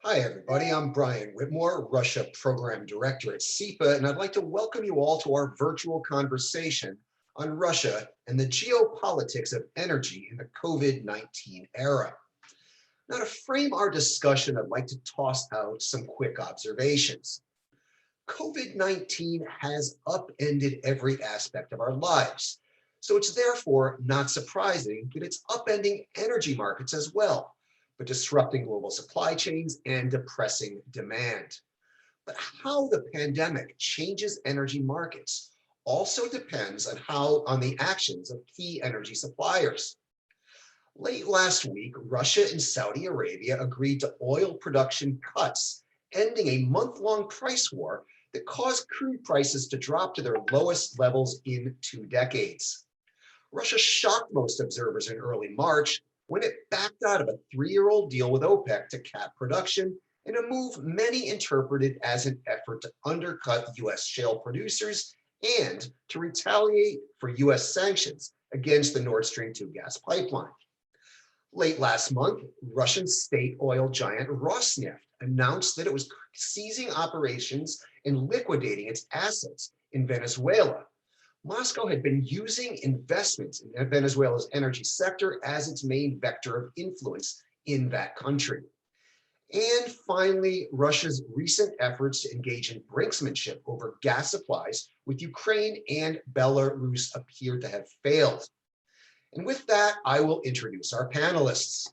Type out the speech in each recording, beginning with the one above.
Hi, everybody. I'm Brian Whitmore, Russia Program Director at CEPA, and I'd like to welcome you all to our virtual conversation on Russia and the geopolitics of energy in the COVID-19 era. Now, to frame our discussion, I'd like to toss out some quick observations. COVID-19 has upended every aspect of our lives, so it's therefore not surprising that it's upending energy markets as well, but disrupting global supply chains and depressing demand. But how the pandemic changes energy markets also depends on the actions of key energy suppliers. Late last week, Russia and Saudi Arabia agreed to oil production cuts, ending a month-long price war that caused crude prices to drop to their lowest levels in 2 decades. Russia shocked most observers in early March when it backed out of a 3-year-old deal with OPEC to cap production, in a move many interpreted as an effort to undercut US shale producers and to retaliate for US sanctions against the Nord Stream 2 gas pipeline. Late last month, Russian state oil giant Rosneft announced that it was ceasing operations and liquidating its assets in Venezuela. Moscow had been using investments in Venezuela's energy sector as its main vector of influence in that country. And finally, Russia's recent efforts to engage in brinksmanship over gas supplies with Ukraine and Belarus appear to have failed. And with that, I will introduce our panelists.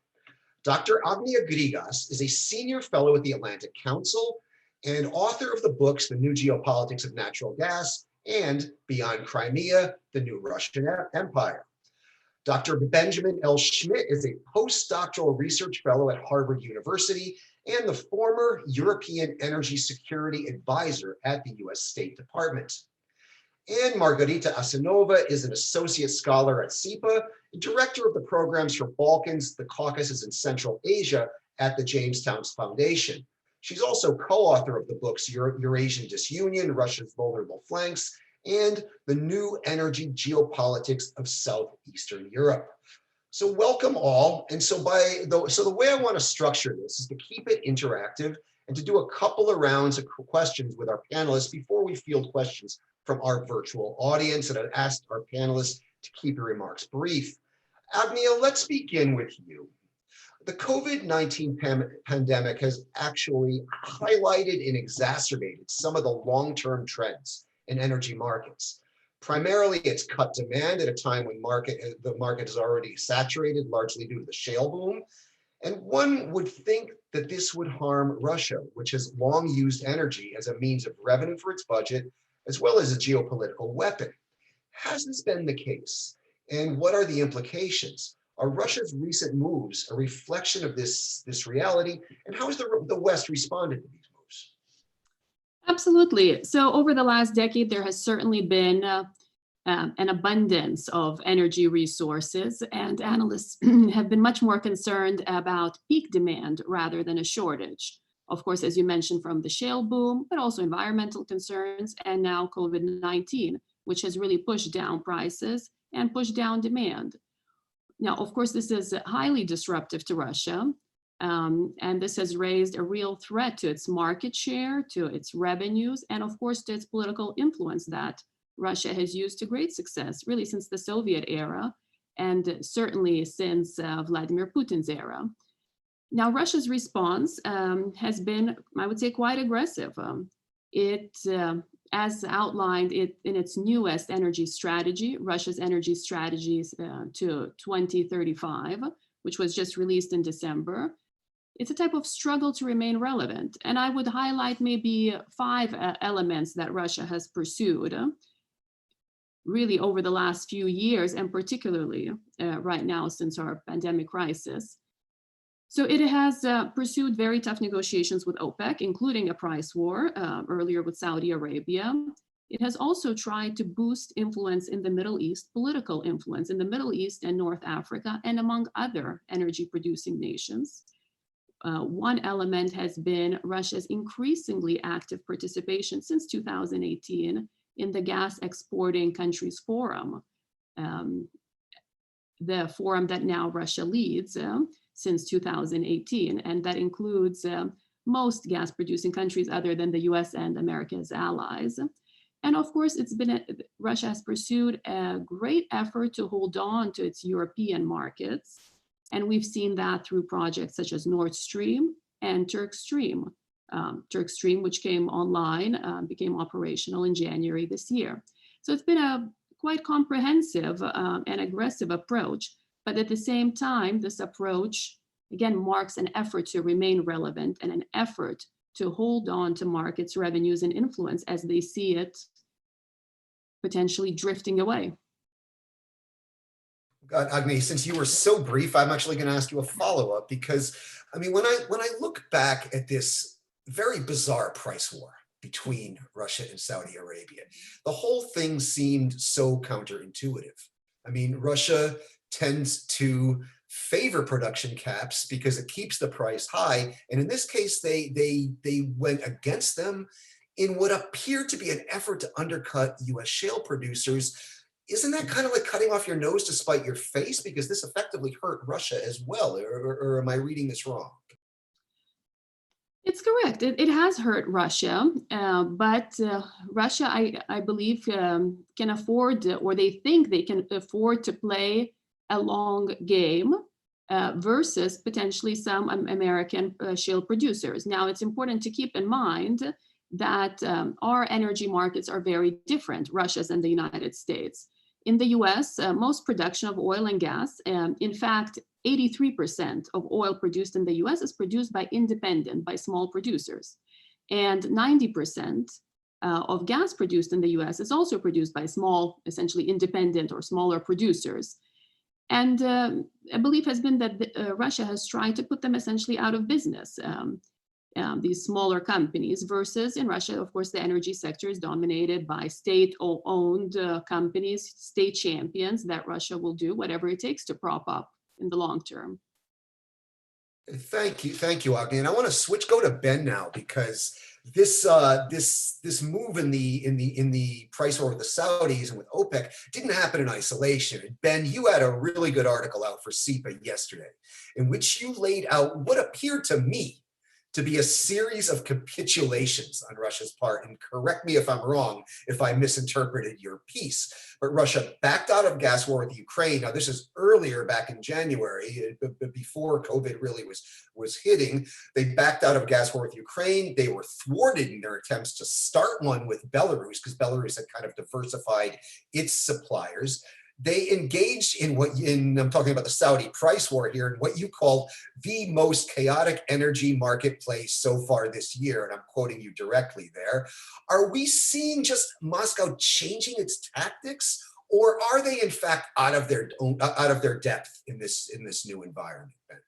Dr. Agnia Grigas is a senior fellow at the Atlantic Council and author of the books The New Geopolitics of Natural Gas and Beyond Crimea, The New Russian Empire. Dr. Benjamin L. Schmidt is a postdoctoral research fellow at Harvard University and the former European Energy Security Advisor at the US State Department. And Margarita Asanova is an associate scholar at CEPA, director of the programs for Balkans, the Caucasus, and Central Asia at the Jamestown Foundation. She's also co-author of the books Eurasian Disunion, Russia's Vulnerable Flanks, and The New Energy Geopolitics of Southeastern Europe. So welcome all. And so the way I want to structure this is to keep it interactive and to do a couple of rounds of questions with our panelists before we field questions from our virtual audience. And I've asked our panelists to keep your remarks brief. Agnia, let's begin with you. The COVID-19 pandemic has actually highlighted and exacerbated some of the long-term trends in energy markets. Primarily, it's cut demand at a time when the market is already saturated, largely due to the shale boom. And one would think that this would harm Russia, which has long used energy as a means of revenue for its budget, as well as a geopolitical weapon. Has this been the case? And what are the implications? Are Russia's recent moves a reflection of this reality? And how has the West responded to these moves? Absolutely. So over the last decade, there has certainly been an abundance of energy resources, and analysts have been much more concerned about peak demand rather than a shortage. Of course, as you mentioned, from the shale boom, but also environmental concerns, and now COVID-19, which has really pushed down prices and pushed down demand. Now, of course, this is highly disruptive to Russia, and this has raised a real threat to its market share, to its revenues, and of course, to its political influence that Russia has used to great success, really since the Soviet era, and certainly since Vladimir Putin's era. Now, Russia's response has been, I would say, quite aggressive. As outlined in its newest energy strategy, Russia's energy strategies to 2035, which was just released in December, it's a type of struggle to remain relevant. And I would highlight maybe 5 elements that Russia has pursued really over the last few years, and particularly right now since our pandemic crisis. So it has pursued very tough negotiations with OPEC, including a price war earlier with Saudi Arabia. It has also tried to boost influence in the Middle East, political influence in the Middle East and North Africa, and among other energy producing nations. One element has been Russia's increasingly active participation since 2018 in the Gas Exporting Countries Forum, the forum that now Russia leads since 2018, and that includes most gas producing countries other than the US and America's allies. And of course, Russia has pursued a great effort to hold on to its European markets. And we've seen that through projects such as Nord Stream and Turk Stream. Turk Stream, which came online, became operational in January this year. So it's been a quite comprehensive and aggressive approach. But at the same time, this approach, again, marks an effort to remain relevant and an effort to hold on to markets, revenues, and influence as they see it potentially drifting away. God, Agni, since you were so brief, I'm actually going to ask you a follow-up because, I mean, when I look back at this very bizarre price war between Russia and Saudi Arabia, the whole thing seemed so counterintuitive. I mean, Russia tends to favor production caps because it keeps the price high, and in this case, they went against them in what appeared to be an effort to undercut U.S. shale producers. Isn't that kind of like cutting off your nose to spite your face? Because this effectively hurt Russia as well, or am I reading this wrong? It's correct. It has hurt Russia, but Russia, I believe, can afford, or they think they can afford to play a long game versus potentially some American shale producers. Now, it's important to keep in mind that our energy markets are very different, Russia's and the United States. In the US, most production of oil and gas, in fact, 83% of oil produced in the US is produced by small producers. And 90% of gas produced in the US is also produced by small, essentially independent or smaller producers. And a belief has been that Russia has tried to put them essentially out of business, these smaller companies, versus in Russia, of course, the energy sector is dominated by state-owned companies, state champions, that Russia will do whatever it takes to prop up in the long term. Thank you, Agni. And I want to go to Ben now because this move in the price war with the Saudis and with OPEC didn't happen in isolation. And Ben, you had a really good article out for CEPA yesterday, in which you laid out what appeared to me to be a series of capitulations on Russia's part. And correct me if I'm wrong, if I misinterpreted your piece. But Russia backed out of gas war with Ukraine. Now, this is earlier, back in January, before COVID really was hitting. They backed out of gas war with Ukraine. They were thwarted in their attempts to start one with Belarus, because Belarus had kind of diversified its suppliers. They engaged I'm talking about the Saudi price war here, in what you call the most chaotic energy marketplace so far this year. And I'm quoting you directly there. Are we seeing just Moscow changing its tactics, or are they in fact out of their depth in this new environment, Ben?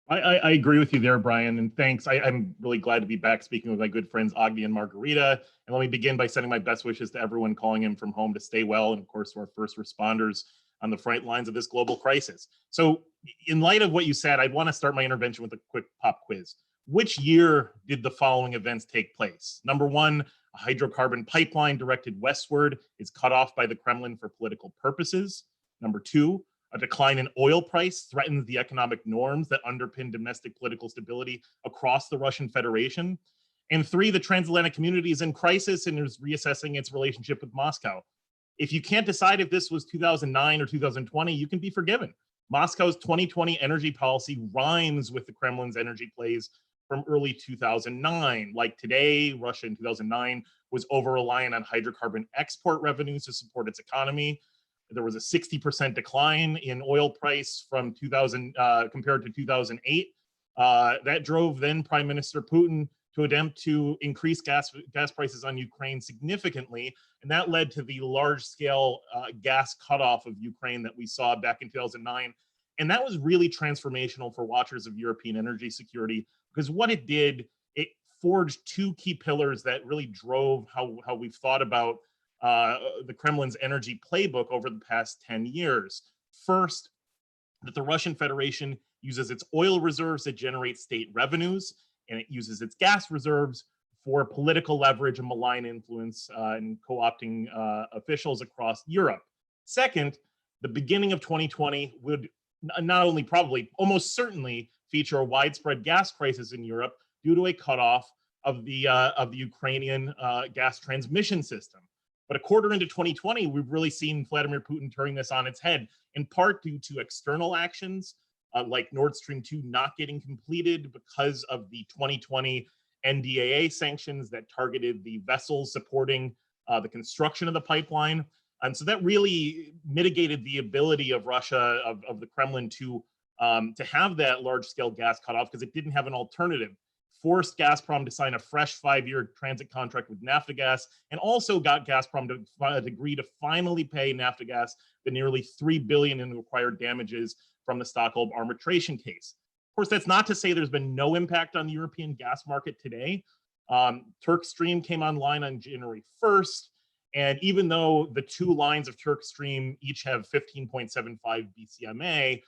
I agree with you there, Brian, and thanks. I'm really glad to be back speaking with my good friends Agni and Margarita. And let me begin by sending my best wishes to everyone calling in from home to stay well, and of course to our first responders on the front lines of this global crisis. So in light of what you said, I'd want to start my intervention with a quick pop quiz. Which year did the following events take place? Number one, a hydrocarbon pipeline directed westward is cut off by the Kremlin for political purposes. Number two, a decline in oil price threatens the economic norms that underpin domestic political stability across the Russian Federation. And three, the transatlantic community is in crisis and is reassessing its relationship with Moscow. If you can't decide if this was 2009 or 2020, you can be forgiven. Moscow's 2020 energy policy rhymes with the Kremlin's energy plays from early 2009. Like today, Russia in 2009 was over-reliant on hydrocarbon export revenues to support its economy. There was a 60% decline in oil price from 2000 compared to 2008. That drove then Prime Minister Putin to attempt to increase gas prices on Ukraine significantly, and that led to the large-scale gas cutoff of Ukraine that we saw back in 2009. And that was really transformational for watchers of European energy security, because what it did, it forged two key pillars that really drove how we've thought about the Kremlin's energy playbook over the past 10 years. First, that the Russian Federation uses its oil reserves to generate state revenues, and it uses its gas reserves for political leverage and malign influence and co-opting officials across Europe. Second, the beginning of 2020 would not only probably, almost certainly feature a widespread gas crisis in Europe due to a cutoff of the Ukrainian gas transmission system. But a quarter into 2020, we've really seen Vladimir Putin turning this on its head, in part due to external actions like Nord Stream 2 not getting completed because of the 2020 NDAA sanctions that targeted the vessels supporting the construction of the pipeline. And so that really mitigated the ability of Russia, of the Kremlin, to have that large-scale gas cutoff because it didn't have an alternative. Forced Gazprom to sign a fresh 5-year transit contract with Naftogaz, and also got Gazprom to agree to finally pay Naftogaz the nearly $3 billion in required damages from the Stockholm arbitration case. Of course, that's not to say there's been no impact on the European gas market today. Turk Stream came online on January 1st, and even though the two lines of Turk Stream each have 15.75 BCMA,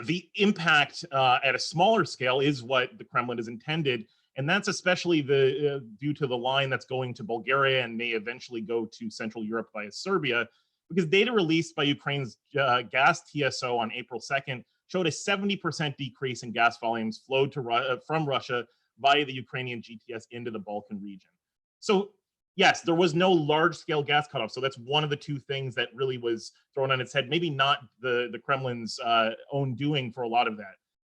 the impact at a smaller scale is what the Kremlin has intended, and that's especially due to the line that's going to Bulgaria and may eventually go to Central Europe via Serbia, because data released by Ukraine's gas TSO on April 2nd showed a 70% decrease in gas volumes flowed from Russia via the Ukrainian GTS into the Balkan region. So yes, there was no large-scale gas cutoff. So that's one of the two things that really was thrown on its head. Maybe not the Kremlin's own doing for a lot of that.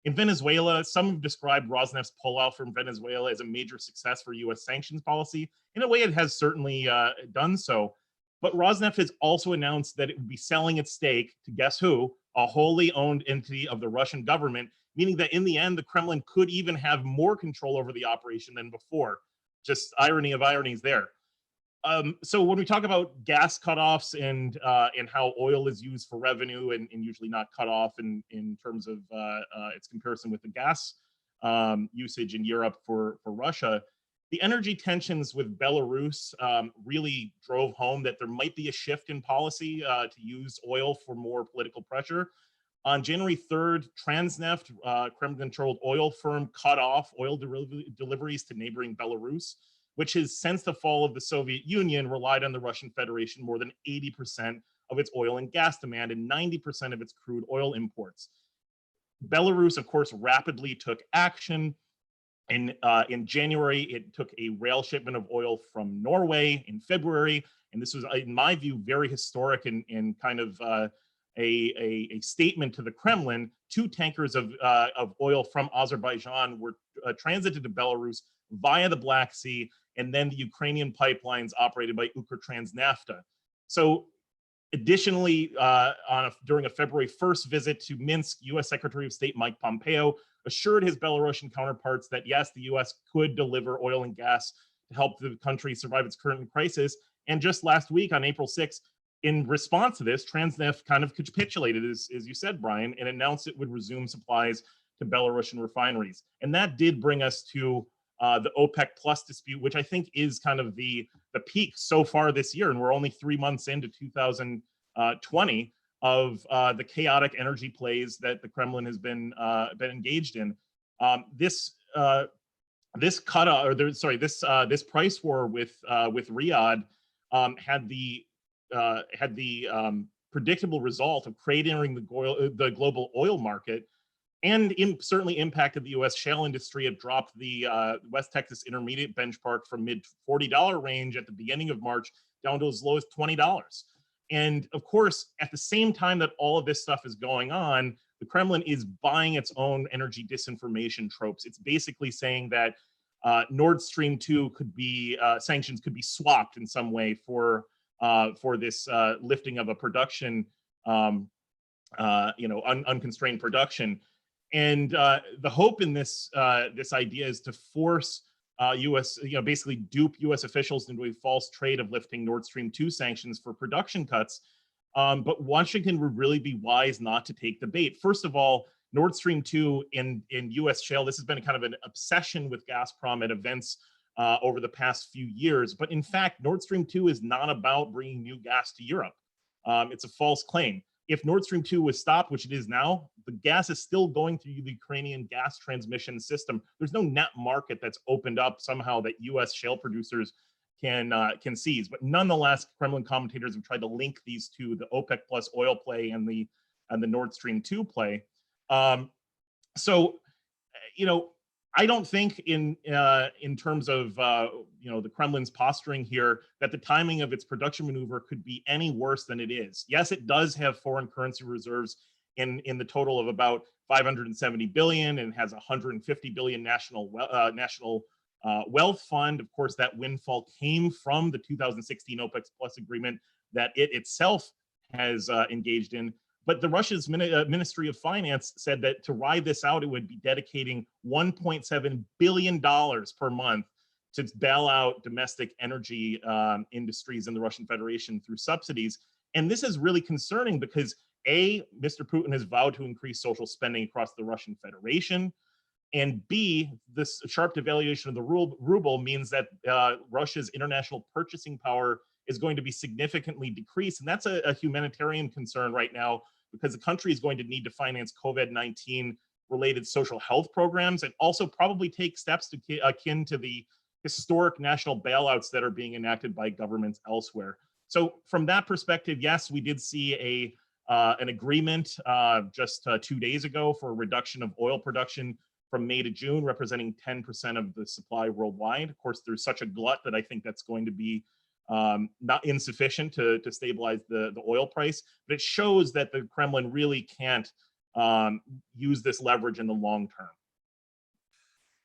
In Venezuela, some have described Rosneft's pullout from Venezuela as a major success for U.S. sanctions policy. In a way, it has certainly done so. But Rosneft has also announced that it would be selling its stake to, guess who, a wholly owned entity of the Russian government, meaning that in the end, the Kremlin could even have more control over the operation than before. Just irony of ironies there. So when we talk about gas cutoffs and how oil is used for revenue and usually not cut off in terms of its comparison with the gas usage in Europe for Russia, the energy tensions with Belarus really drove home that there might be a shift in policy to use oil for more political pressure. On January 3rd, Transneft, Kremlin-controlled oil firm, cut off oil deliveries to neighboring Belarus, which has, since the fall of the Soviet Union, relied on the Russian Federation more than 80% of its oil and gas demand and 90% of its crude oil imports. Belarus, of course, rapidly took action. In January, it took a rail shipment of oil from Norway. In February, and this was, in my view, very historic and kind of a statement to the Kremlin. 2 tankers of oil from Azerbaijan were transited to Belarus via the Black Sea, and then the Ukrainian pipelines operated by Ukrtransnafta. So additionally, during a February 1st visit to Minsk, U.S. Secretary of State Mike Pompeo assured his Belarusian counterparts that yes, the U.S. could deliver oil and gas to help the country survive its current crisis. And just last week, on April 6th, in response to this, Transneft kind of capitulated, as you said, Brian, and announced it would resume supplies to Belarusian refineries. And that did bring us to the OPEC Plus dispute, which I think is kind of the peak so far this year. And we're only 3 months into 2020 of the chaotic energy plays that the Kremlin has been engaged in. This cutoff, or this price war with Riyadh had the predictable result of cratering the global oil market, and certainly impacted the U.S. shale industry. It dropped the West Texas Intermediate benchmark from mid $40 range at the beginning of March down to as low as $20. And of course, at the same time that all of this stuff is going on, the Kremlin is buying its own energy disinformation tropes. It's basically saying that Nord Stream 2 could be sanctions could be swapped in some way for this lifting of a production, unconstrained production. And the hope in this idea is to force U.S., basically dupe U.S. officials into a false trade of lifting Nord Stream 2 sanctions for production cuts. But Washington would really be wise not to take the bait. First of all, Nord Stream 2 in U.S. shale, this has been kind of an obsession with Gazprom at events over the past few years. But in fact, Nord Stream 2 is not about bringing new gas to Europe. It's a false claim. If Nord Stream 2 was stopped, which it is now, the gas is still going through the Ukrainian gas transmission system. There's no net market that's opened up somehow that U.S. shale producers can seize. But nonetheless, Kremlin commentators have tried to link these to the OPEC plus oil play and the Nord Stream 2 play. I don't think in terms of the Kremlin's posturing here that the timing of its production maneuver could be any worse than it is. Yes, it does have foreign currency reserves in the total of about 570 billion and has 150 billion national wealth fund. Of course, that windfall came from the 2016 OPEC Plus agreement that it itself has engaged in. But the Russia's Ministry of Finance said that to ride this out, it would be dedicating $1.7 billion per month to bail out domestic energy industries in the Russian Federation through subsidies. And this is really concerning because A, Mr. Putin has vowed to increase social spending across the Russian Federation. And B, this sharp devaluation of the ruble means that Russia's international purchasing power is going to be significantly decreased. And that's a humanitarian concern right now, because the country is going to need to finance COVID-19 related social health programs and also probably take steps akin to the historic national bailouts that are being enacted by governments elsewhere. So from that perspective, yes, we did see an agreement just 2 days ago for a reduction of oil production from May to June, representing 10% of the supply worldwide. Of course, there's such a glut that I think that's going to be not insufficient to stabilize the oil price, but it shows that the Kremlin really can't use this leverage in the long term.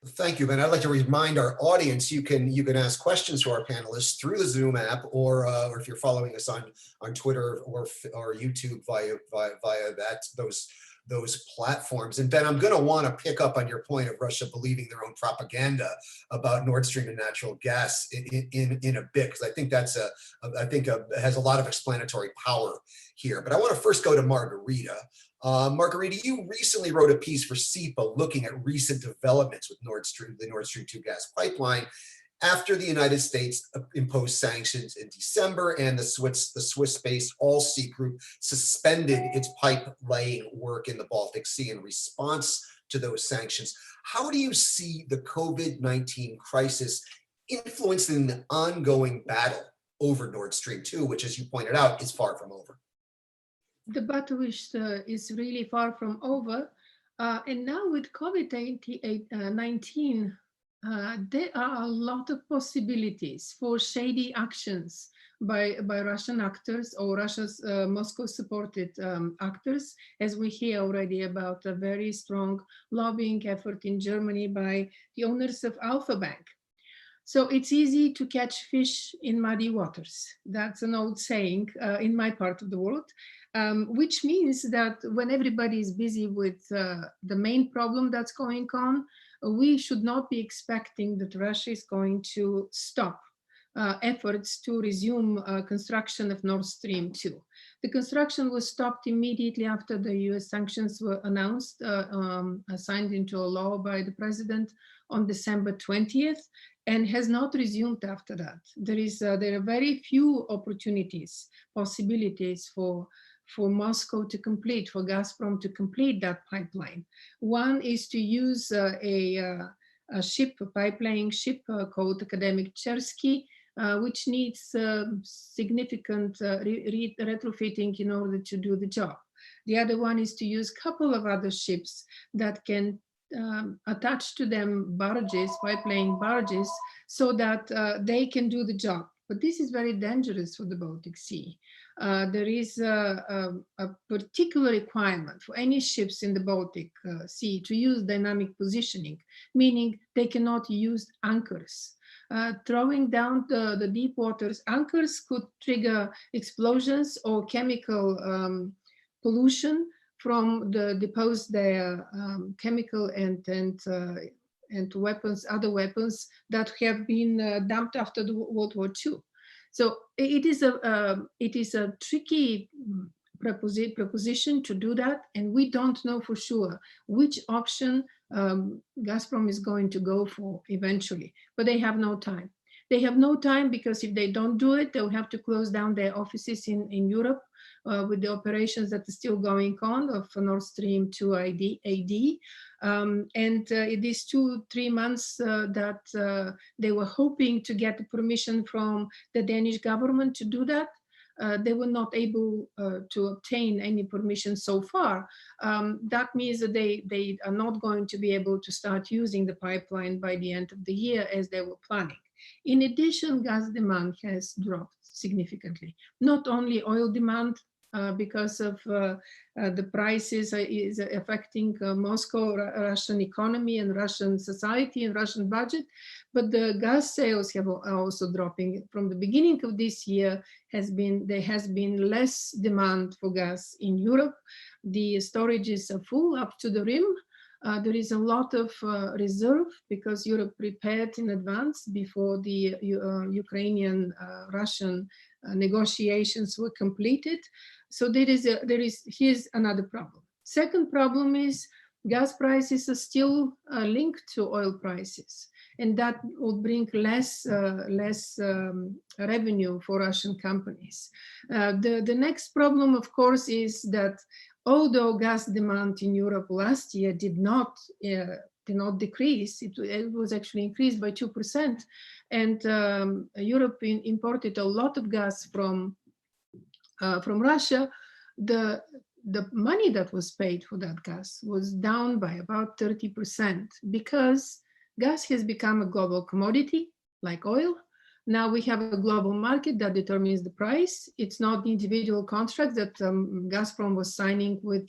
Thank you, Ben. I'd like to remind our audience you can ask questions to our panelists through the Zoom app, or if you're following us on Twitter or YouTube via those platforms. And Ben, I'm going to want to pick up on your point of Russia believing their own propaganda about Nord Stream and natural gas in a bit, because I think has a lot of explanatory power here. But I want to first go to Margarita. Margarita, you recently wrote a piece for CEPA looking at recent developments with the Nord Stream 2 gas pipeline after the United States imposed sanctions in December and the Swiss-based Allseas Group suspended its pipe laying work in the Baltic Sea in response to those sanctions. How do you see the COVID-19 crisis influencing the ongoing battle over Nord Stream 2, which, as you pointed out, is far from over? The battle is really far from over. And now with COVID-19, there are a lot of possibilities for shady actions by Russian actors or Russia's Moscow-supported actors, as we hear already about a very strong lobbying effort in Germany by the owners of Alpha Bank. So it's easy to catch fish in muddy waters. That's an old saying in my part of the world, which means that when everybody is busy with the main problem that's going on, we should not be expecting that Russia is going to stop efforts to resume construction of Nord Stream 2. The construction was stopped immediately after the US sanctions were announced, signed into a law by the president on December 20th, and has not resumed after that. There are very few possibilities for Moscow to complete, for Gazprom to complete that pipeline. One is to use a pipeline ship called Academic Chersky, which needs significant retrofitting in order to do the job. The other one is to use a couple of other ships that can attach to them barges, pipeline barges, so that they can do the job. But this is very dangerous for the Baltic Sea. There is a particular requirement for any ships in the Baltic Sea to use dynamic positioning, meaning they cannot use anchors. Throwing down the deep waters, anchors could trigger explosions or chemical pollution from the deposed chemical and weapons, other weapons that have been dumped after the World War II. So it is a tricky proposition to do that, and we don't know for sure which option Gazprom is going to go for eventually, but they have no time. They have no time because if they don't do it, they'll have to close down their offices in Europe with the operations that are still going on of Nord Stream 2 AD. It is 2-3 months that they were hoping to get the permission from the Danish government to do that. they were not able to obtain any permission so far. That means that they are not going to be able to start using the pipeline by the end of the year as they were planning. In addition, gas demand has dropped significantly. Not only oil demand, because of the prices is affecting Moscow, Russian economy and Russian society and Russian budget, but the gas sales are also dropping. From the beginning of this year, there has been less demand for gas in Europe. The storages are full up to the rim. There is a lot of reserve because Europe prepared in advance before the Ukrainian-Russian negotiations were completed. So here's another problem. Second problem is gas prices are still linked to oil prices, and that will bring less revenue for Russian companies. The next problem, of course, is that although gas demand in Europe last year did not decrease, it was actually increased by 2%, and Europe imported a lot of gas from Russia. The money that was paid for that gas was down by about 30% because gas has become a global commodity like oil. Now we have a global market that determines the price. It's not the individual contracts that Gazprom was signing with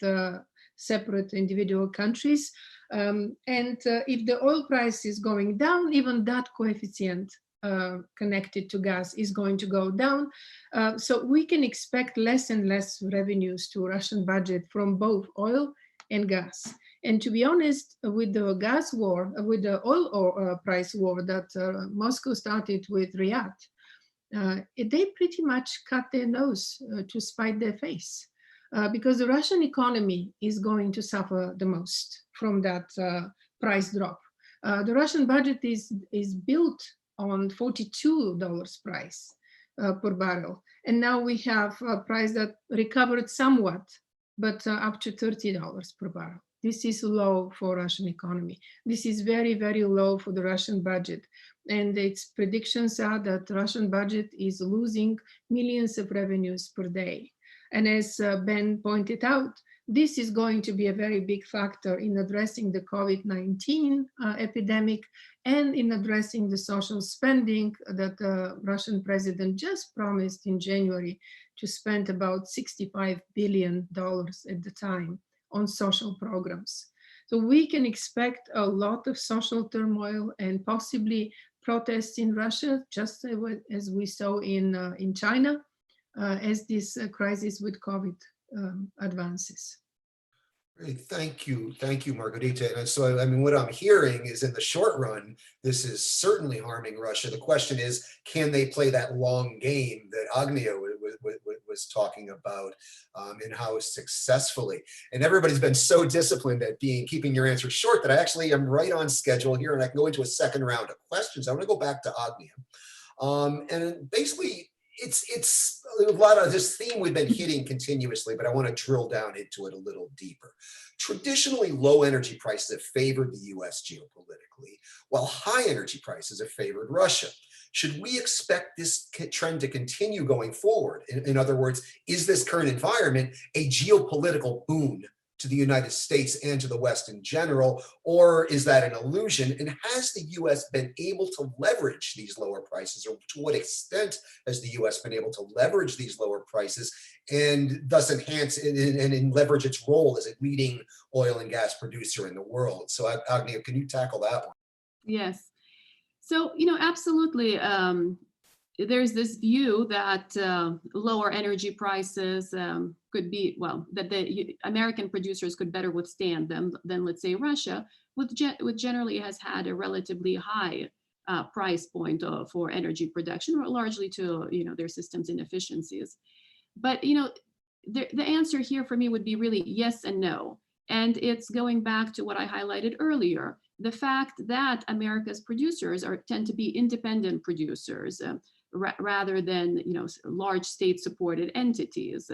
separate individual countries. If the oil price is going down, even that coefficient connected to gas is going to go down. So we can expect less and less revenues to Russian budget from both oil and gas. And to be honest, with the gas war, with the oil price war that Moscow started with Riyadh, they pretty much cut their nose to spite their face. Because the Russian economy is going to suffer the most from that price drop. The Russian budget is built on $42 price per barrel. And now we have a price that recovered somewhat, but up to $30 per barrel. This is low for Russian economy. This is very, very low for the Russian budget. And its predictions are that Russian budget is losing millions of revenues per day. And as Ben pointed out, this is going to be a very big factor in addressing the COVID-19 epidemic and in addressing the social spending that the Russian president just promised in January to spend about $65 billion at the time on social programs. So we can expect a lot of social turmoil and possibly protests in Russia, just as we saw in China, as this crisis with COVID advances. Great, thank you, Margarita. And so, I mean, what I'm hearing is in the short run, this is certainly harming Russia. The question is, can they play that long game that Agnia was talking about, and how successfully? And everybody's been so disciplined at keeping your answers short that I actually am right on schedule here, and I can go into a second round of questions. I want to go back to Agnia, and basically, it's a lot of this theme we've been hitting continuously, but I want to drill down into it a little deeper. Traditionally, low energy prices have favored the US geopolitically, while high energy prices have favored Russia. Should we expect this trend to continue going forward? In other words, is this current environment a geopolitical boon to the United States and to the West in general, or is that an illusion? And has the US been able to leverage these lower prices, or to what extent has the US been able to leverage these lower prices and thus enhance and leverage its role as a leading oil and gas producer in the world? So Agnia, can you tackle that one? Yes. So, absolutely. There's this view that lower energy prices could be, that the American producers could better withstand them than, let's say, Russia, which generally has had a relatively high price point for energy production, largely to, their system's inefficiencies. But, the answer here for me would be really yes and no. And it's going back to what I highlighted earlier, the fact that America's producers tend to be independent producers, rather than large state-supported entities.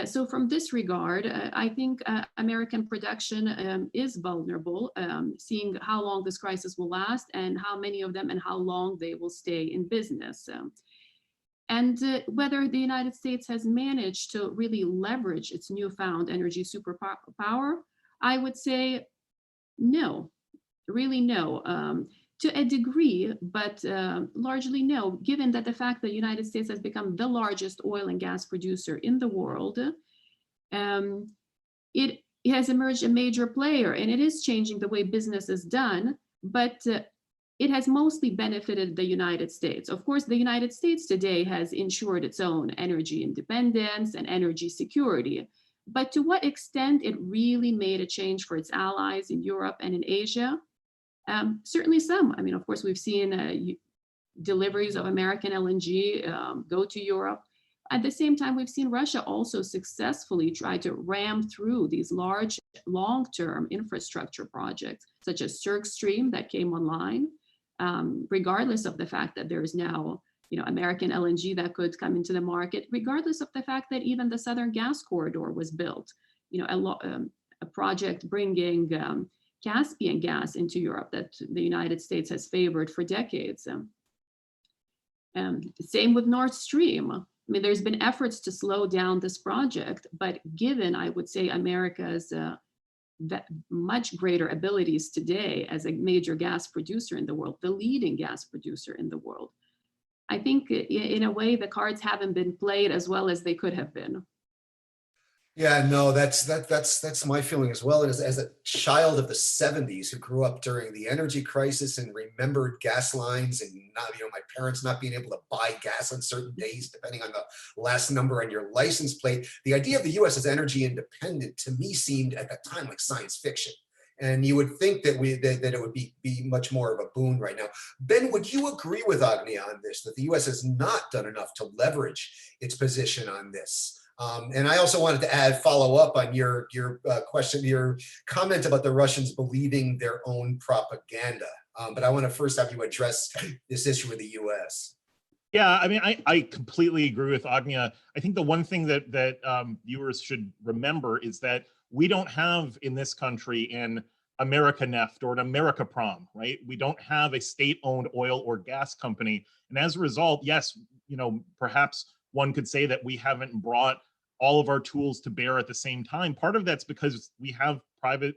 So from this regard, I think American production is vulnerable, seeing how long this crisis will last and how many of them and how long they will stay in business. And whether the United States has managed to really leverage its newfound energy superpower, I would say no, really no. To a degree, but largely no, given that the fact that the United States has become the largest oil and gas producer in the world, it has emerged a major player, and it is changing the way business is done, but it has mostly benefited the United States. Of course, the United States today has ensured its own energy independence and energy security. But to what extent it really made a change for its allies in Europe and in Asia? Certainly some. I mean, of course, we've seen deliveries of American LNG go to Europe. At the same time, we've seen Russia also successfully try to ram through these large, long-term infrastructure projects, such as Turk Stream that came online, regardless of the fact that there is now American LNG that could come into the market, regardless of the fact that even the Southern Gas Corridor was built, a project bringing Caspian gas into Europe that the United States has favored for decades. Same with Nord Stream. I mean, there's been efforts to slow down this project, but given, I would say, America's much greater abilities today as a major gas producer in the world, the leading gas producer in the world, I think in a way the cards haven't been played as well as they could have been. Yeah, no, that's my feeling as well. As a child of the 70s who grew up during the energy crisis and remembered gas lines and my parents not being able to buy gas on certain days, depending on the last number on your license plate, the idea of the US as energy independent to me seemed at that time like science fiction. And you would think that that it would be much more of a boon right now. Ben, would you agree with Agnia on this, that the US has not done enough to leverage its position on this? And I also wanted to follow up on your question, your comment about the Russians believing their own propaganda. But I want to first have you address this issue with the US. Yeah, I mean, I completely agree with Agnia. I think the one thing that viewers should remember is that we don't have in this country an Americaneft or an Americaprom, right? We don't have a state-owned oil or gas company. And as a result, yes, perhaps one could say that we haven't brought all of our tools to bear at the same time. Part of that's because we have private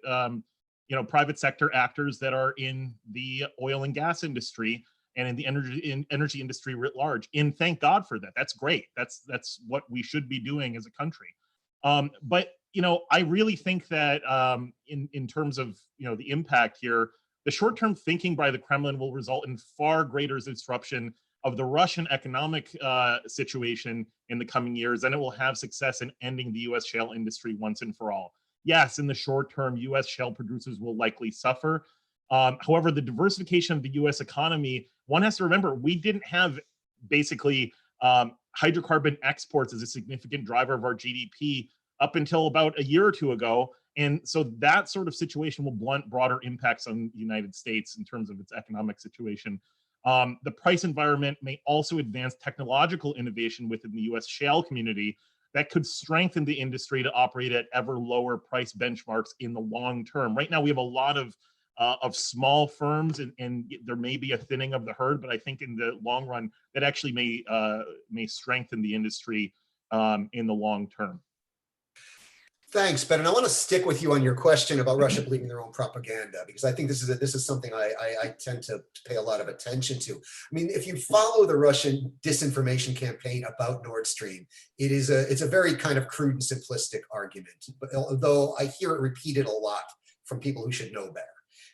sector actors that are in the oil and gas industry and in the energy industry writ large. And thank God for that. That's great. That's what we should be doing as a country. But I really think that in terms of the impact here, the short-term thinking by the Kremlin will result in far greater disruption of the Russian economic situation in the coming years than it will have success in ending the US shale industry once and for all. Yes, in the short term, US shale producers will likely suffer. However, the diversification of the US economy, one has to remember, we didn't have basically hydrocarbon exports as a significant driver of our GDP up until about a year or two ago. And so that sort of situation will blunt broader impacts on the United States in terms of its economic situation. The price environment may also advance technological innovation within the US shale community that could strengthen the industry to operate at ever lower price benchmarks in the long term. Right now, we have a lot of small firms, and there may be a thinning of the herd, but I think in the long run, that actually may strengthen the industry in the long term. Thanks, Ben. And I want to stick with you on your question about Russia believing their own propaganda, because I think this is something I tend to pay a lot of attention to. I mean, if you follow the Russian disinformation campaign about Nord Stream, it's a very kind of crude and simplistic argument, but although I hear it repeated a lot from people who should know better.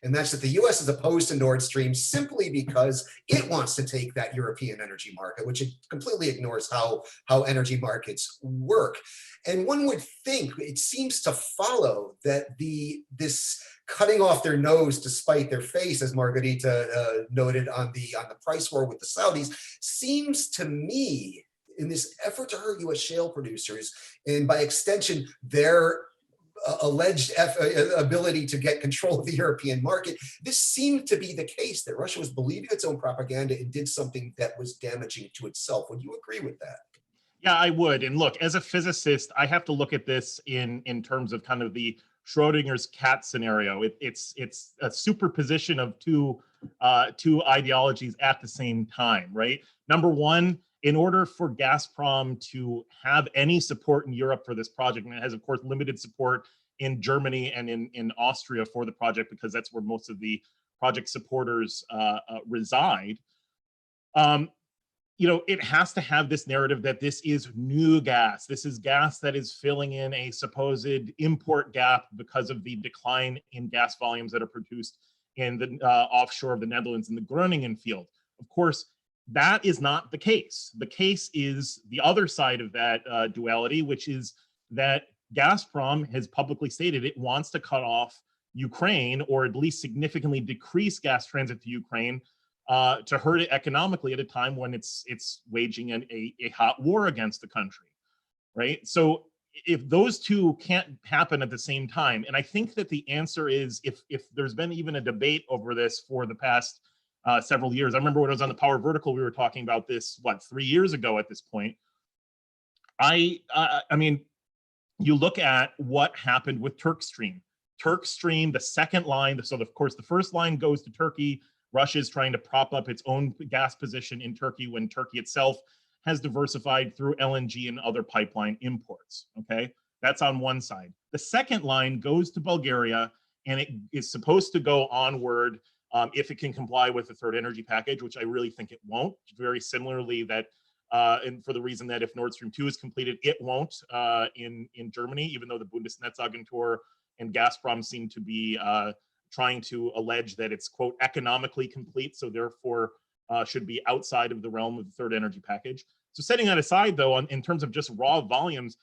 And that's that the US is opposed to Nord Stream simply because it wants to take that European energy market, which it completely ignores how energy markets work. And one would think, it seems to follow that this cutting off their nose to spite their face, as Margarita noted on the price war with the Saudis, seems to me, in this effort to hurt US shale producers, and by extension, their alleged ability to get control of the European market, this seemed to be the case, that Russia was believing its own propaganda and did something that was damaging to itself. Would you agree with that? Yeah, I would. And look, as a physicist, I have to look at this in terms of kind of the Schrodinger's cat scenario. It's a superposition of two ideologies at the same time, right? Number one, in order for Gazprom to have any support in Europe for this project, and it has, of course, limited support in Germany and in Austria for the project, because that's where most of the project supporters reside, it has to have this narrative that this is new gas. This is gas that is filling in a supposed import gap because of the decline in gas volumes that are produced in the offshore of the Netherlands in the Groningen field. Of course, that is not the case. The case is the other side of that duality, which is that Gazprom has publicly stated it wants to cut off Ukraine, or at least significantly decrease gas transit to Ukraine, to hurt it economically at a time when it's waging a hot war against the country, right? So if those two can't happen at the same time, and I think that the answer is, if there's been even a debate over this for the past several years. I remember when I was on the Power Vertical, we were talking about this, 3 years ago at this point. I mean, you look at what happened with Turkstream. Turkstream, the second line, so of course the first line goes to Turkey. Russia is trying to prop up its own gas position in Turkey when Turkey itself has diversified through LNG and other pipeline imports, okay? That's on one side. The second line goes to Bulgaria, and it is supposed to go onward if it can comply with the third energy package, which I really think it won't. Very similarly, that and for the reason that if Nord Stream 2 is completed, it won't in Germany, even though the Bundesnetzagentur and Gazprom seem to be trying to allege that it's, quote, economically complete, so therefore should be outside of the realm of the third energy package. So setting that aside, though, in terms of just raw volumes,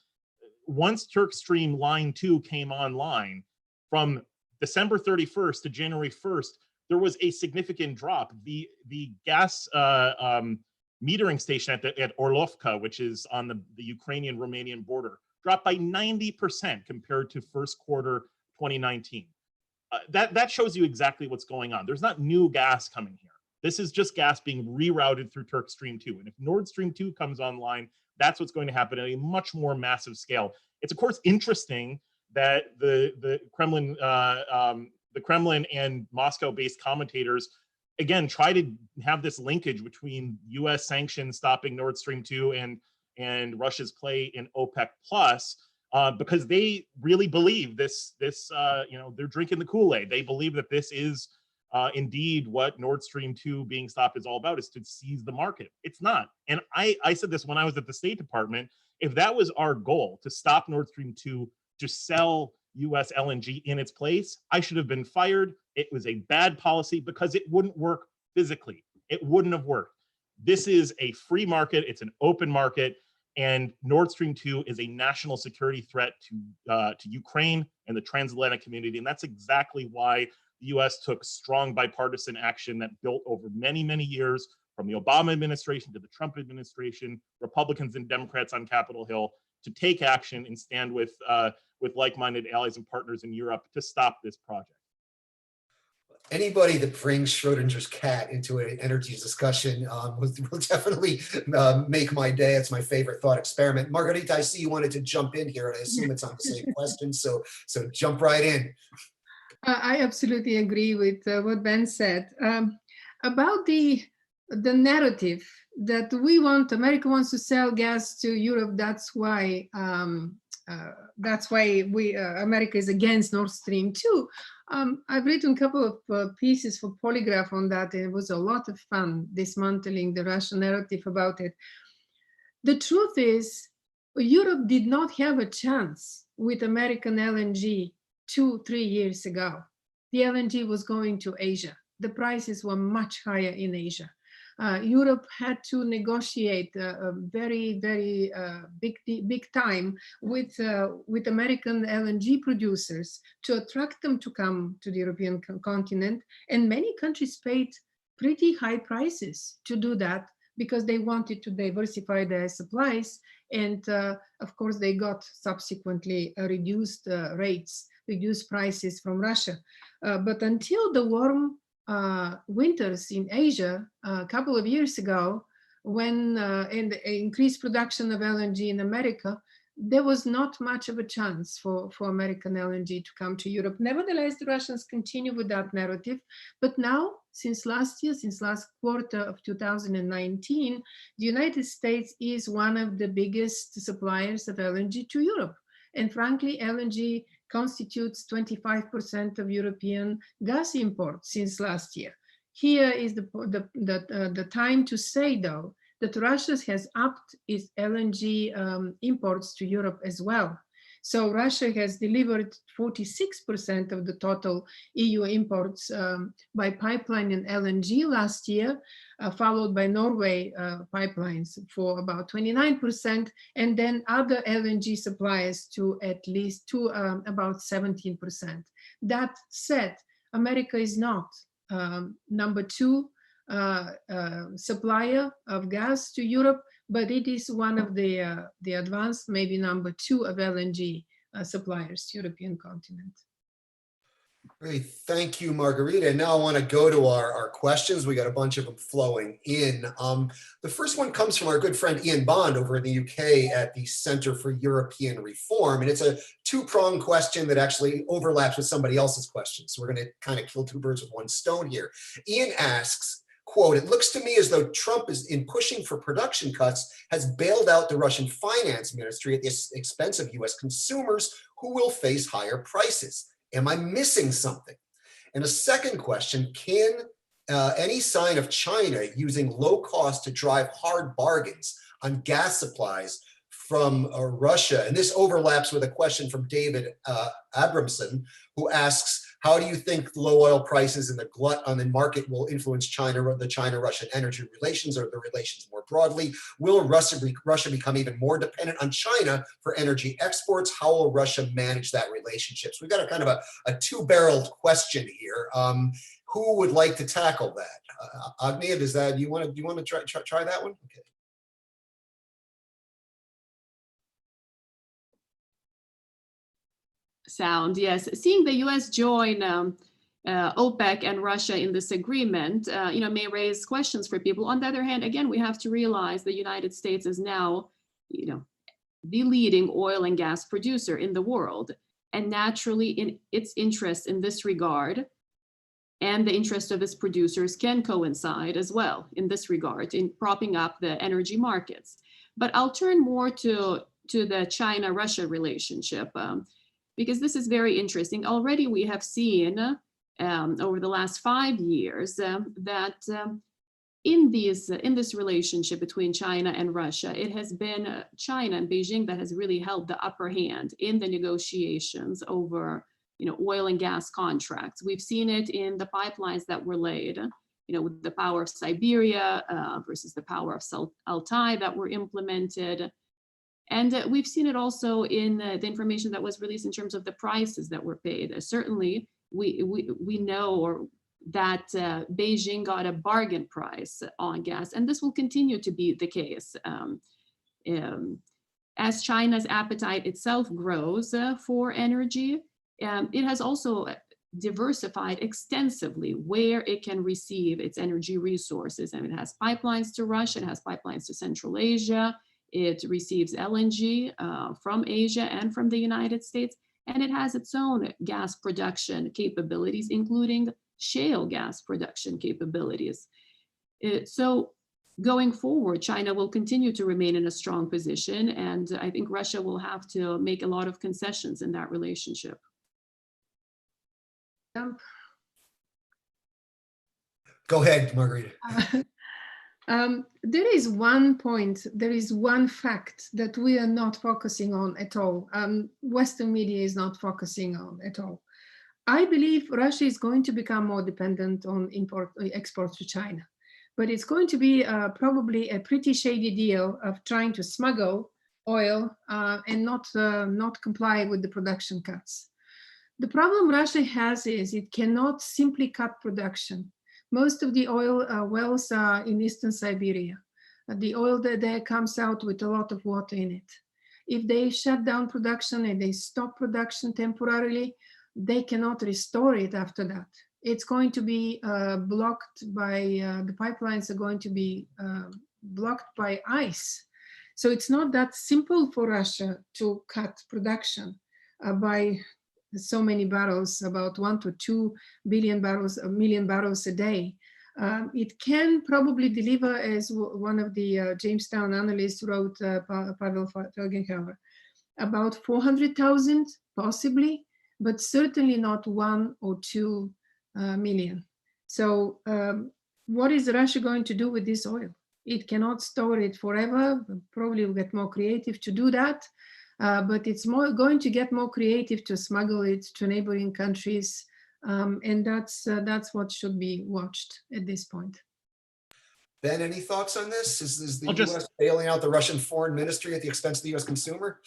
once Turkstream Line 2 came online, from December 31st to January 1st, there was a significant drop. The gas metering station at Orlovka, which is on the Ukrainian-Romanian border, dropped by 90% compared to first quarter 2019. That shows you exactly what's going on. There's not new gas coming here. This is just gas being rerouted through Turkstream 2. And if Nord Stream 2 comes online, that's what's going to happen at a much more massive scale. It's of course interesting that the Kremlin and Moscow-based commentators again try to have this linkage between U.S. sanctions stopping Nord Stream 2 and Russia's play in OPEC Plus. Because they really believe this, they're drinking the Kool-Aid. They believe that this is indeed what Nord Stream 2 being stopped is all about, is to seize the market. It's not. And I said this when I was at the State Department. If that was our goal, to stop Nord Stream 2, to sell US LNG in its place, I should have been fired. It was a bad policy because it wouldn't work physically. It wouldn't have worked. This is a free market. It's an open market. And Nord Stream 2 is a national security threat to Ukraine and the transatlantic community. And that's exactly why the US took strong bipartisan action that built over many, many years, from the Obama administration to the Trump administration, Republicans and Democrats on Capitol Hill, to take action and stand with like-minded allies and partners in Europe to stop this project. Anybody that brings Schrodinger's cat into an energy discussion will definitely make my day. It's my favorite thought experiment. Margarita, I see you wanted to jump in here, and I assume it's on the same question, so jump right in. I absolutely agree with what Ben said about the narrative that America wants to sell gas to Europe. That's why America is against Nord Stream 2. I've written a couple of pieces for Polygraph on that, and it was a lot of fun dismantling the Russian narrative about it. The truth is, Europe did not have a chance with American LNG 2-3 years ago. The LNG was going to Asia. The prices were much higher in Asia. Europe had to negotiate very, very big time with American LNG producers to attract them to come to the European continent. And many countries paid pretty high prices to do that because they wanted to diversify their supplies. And of course, they got subsequently reduced rates, reduced prices from Russia. But until the warm winters in Asia a couple of years ago, when and increased production of LNG in America, there was not much of a chance for American LNG to come to Europe. Nevertheless, the Russians continue with that narrative, but now since last year, since last quarter of 2019, the United States is one of the biggest suppliers of LNG to Europe. And frankly, LNG constitutes 25% of European gas imports since last year. Here is the time to say, though, that Russia has upped its LNG imports to Europe as well. So Russia has delivered 46% of the total EU imports by pipeline and LNG last year, followed by Norway pipelines for about 29%, and then other LNG suppliers to about 17%. That said, America is not number 2 supplier of gas to Europe, but it is one of the advanced, maybe number 2 of LNG suppliers to European continent. Great, thank you, Margarita. And now I want to go to our questions. We got a bunch of them flowing in. The first one comes from our good friend Ian Bond over in the UK at the Center for European Reform. And it's a 2-pronged question that actually overlaps with somebody else's question. So we're going to kind of kill 2 birds with 1 stone here. Ian asks, quote, "It looks to me as though Trump is in pushing for production cuts has bailed out the Russian finance ministry at the expense of US consumers who will face higher prices. Am I missing something?" And a second question, can any sign of China using low cost to drive hard bargains on gas supplies from Russia? And this overlaps with a question from David Abramson, who asks, how do you think low oil prices and the glut on the market will influence the China-Russian energy relations or the relations more broadly? Will Russia become even more dependent on China for energy exports? How will Russia manage that relationship? So we've got a kind of a 2-barreled question here. Who would like to tackle that? Agnia, do you want to try that one? Okay. Sound, yes. Seeing the US join OPEC and Russia in this agreement, may raise questions for people. On the other hand, again, we have to realize the United States is now, the leading oil and gas producer in the world. And naturally, in its interest in this regard, and the interest of its producers can coincide as well in this regard, in propping up the energy markets. But I'll turn more to the China-Russia relationship, because this is very interesting. Already we have seen over the last 5 years that in this relationship between China and Russia, it has been China and Beijing that has really held the upper hand in the negotiations over oil and gas contracts. We've seen it in the pipelines that were laid, with the power of Siberia versus the power of Altai that were implemented. And we've seen it also in the information that was released in terms of the prices that were paid. Certainly, we know that Beijing got a bargain price on gas, and this will continue to be the case. As China's appetite itself grows for energy, it has also diversified extensively where it can receive its energy resources. And it has pipelines to Russia, it has pipelines to Central Asia, it receives LNG from Asia and from the United States, and it has its own gas production capabilities, including shale gas production capabilities. So going forward, China will continue to remain in a strong position, and I think Russia will have to make a lot of concessions in that relationship. Go ahead, Margarita. There is one point, there is one fact that we are not focusing on at all. Western media is not focusing on at all. I believe Russia is going to become more dependent on exports to China, but it's going to be probably a pretty shady deal of trying to smuggle oil and not comply with the production cuts. The problem Russia has is it cannot simply cut production. Most of the oil wells are in eastern Siberia. The oil there comes out with a lot of water in it. If they shut down production and they stop production temporarily, they cannot restore it after that. It's going to be blocked by, the pipelines are going to be blocked by ice. So it's not that simple for Russia to cut production by so many barrels, about 1 to 2 billion barrels, a million barrels a day. It can probably deliver, as one of the Jamestown analysts wrote, Pavel Felgenhauer, about 400,000 possibly, but certainly not 1 or 2 million. So what is Russia going to do with this oil? It cannot store it forever. Probably will get more creative to do that, but it's going to get more creative to smuggle it to neighboring countries, and that's what should be watched at this point. Ben, any thoughts on this? Is the I'll just- U.S. bailing out the Russian foreign ministry at the expense of the U.S. consumer?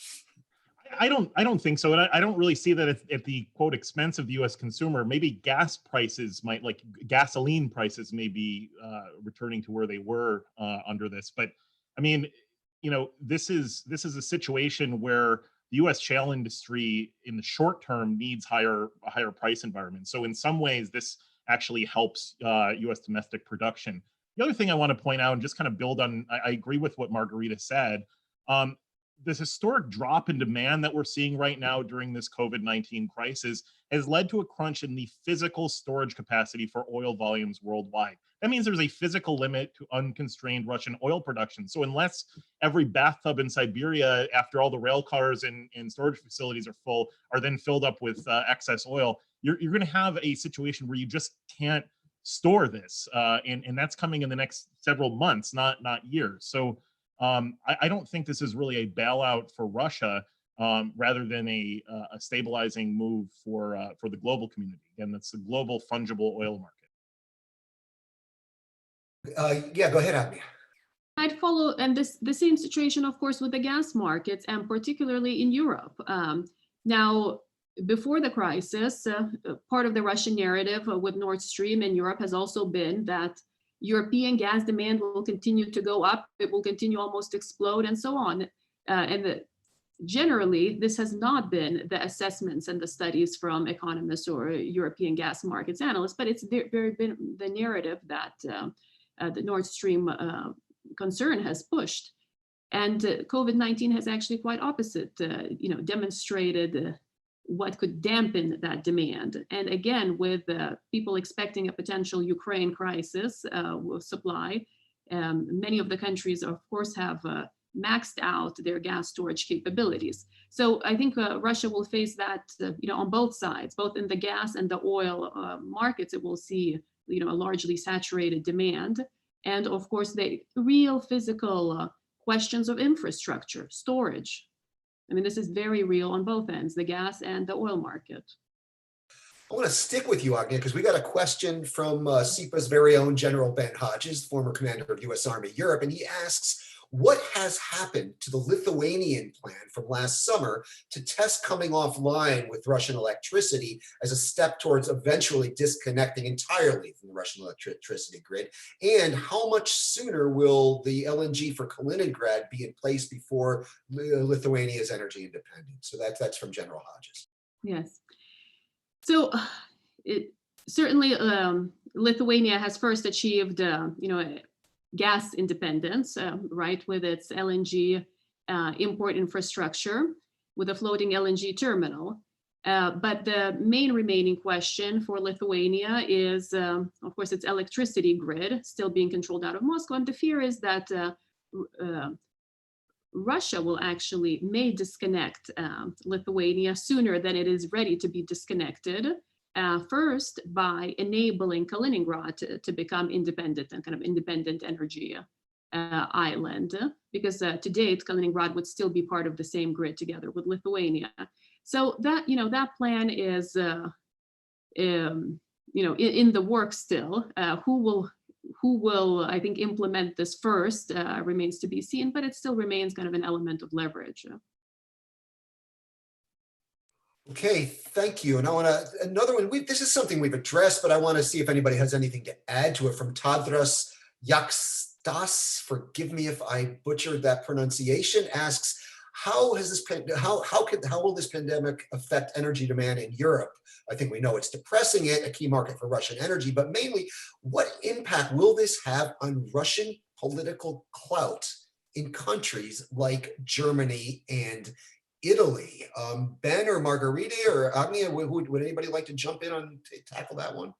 I don't think so. And I don't really see that at the quote expense of the U.S. consumer. Maybe gas prices might, like gasoline prices, may be returning to where they were under this. But I mean, you know, this is a situation where the U.S. shale industry in the short term needs a higher price environment. So in some ways, this actually helps U.S. domestic production. The other thing I want to point out, and just kind of build on, I agree with what Margarita said. This historic drop in demand that we're seeing right now during this COVID-19 crisis has led to a crunch in the physical storage capacity for oil volumes worldwide. That means there's a physical limit to unconstrained Russian oil production. So unless every bathtub in Siberia, after all the rail cars and storage facilities are full, are then filled up with excess oil, you're going to have a situation where you just can't store this. And that's coming in the next several months, not years. So I don't think this is really a bailout for Russia, rather than a stabilizing move for the global community. Again, that's the global fungible oil market. Yeah, go ahead, Agnia. I'd follow, and the same situation, of course, with the gas markets, and particularly in Europe. Now, before the crisis, part of the Russian narrative with Nord Stream in Europe has also been that European gas demand will continue to go up, it will continue almost to explode, and so on. Generally, this has not been the assessments and the studies from economists or European gas markets analysts, but it's very been the narrative that the Nord Stream concern has pushed. And COVID-19 has actually quite opposite, demonstrated what could dampen that demand. And again, with people expecting a potential Ukraine crisis with supply, many of the countries, of course, have maxed out their gas storage capabilities. So I think Russia will face that, on both sides, both in the gas and the oil markets. It will see, a largely saturated demand, and of course, the real physical questions of infrastructure, storage. I mean, this is very real on both ends, the gas and the oil market. I want to stick with you, Agnia, because we got a question from CEPA's very own General Ben Hodges, former commander of U.S. Army Europe, and he asks, what has happened to the Lithuanian plan from last summer to test coming offline with Russian electricity as a step towards eventually disconnecting entirely from the Russian electricity grid? And how much sooner will the LNG for Kaliningrad be in place before Lithuania is energy independent? So that's from General Hodges. Yes. So certainly Lithuania has first achieved, gas independence, right, with its LNG import infrastructure, with a floating LNG terminal. But the main remaining question for Lithuania is, of course, its electricity grid still being controlled out of Moscow. And the fear is that Russia may disconnect Lithuania sooner than it is ready to be disconnected. First, by enabling Kaliningrad to become independent and kind of independent energy island, because to date, Kaliningrad would still be part of the same grid together with Lithuania. So that, that plan is, in the works still. Who will, I think, implement this first remains to be seen, but it still remains kind of an element of leverage. Okay, thank you. And I want to, another one, this is something we've addressed, but I want to see if anybody has anything to add to it, from Tadras Yakstas, forgive me if I butchered that pronunciation, asks, how will this pandemic affect energy demand in Europe? I think we know it's depressing it, a key market for Russian energy, but mainly, what impact will this have on Russian political clout in countries like Germany and Italy? Ben or Margarita or Agnia, would anybody like to jump in on to tackle that one?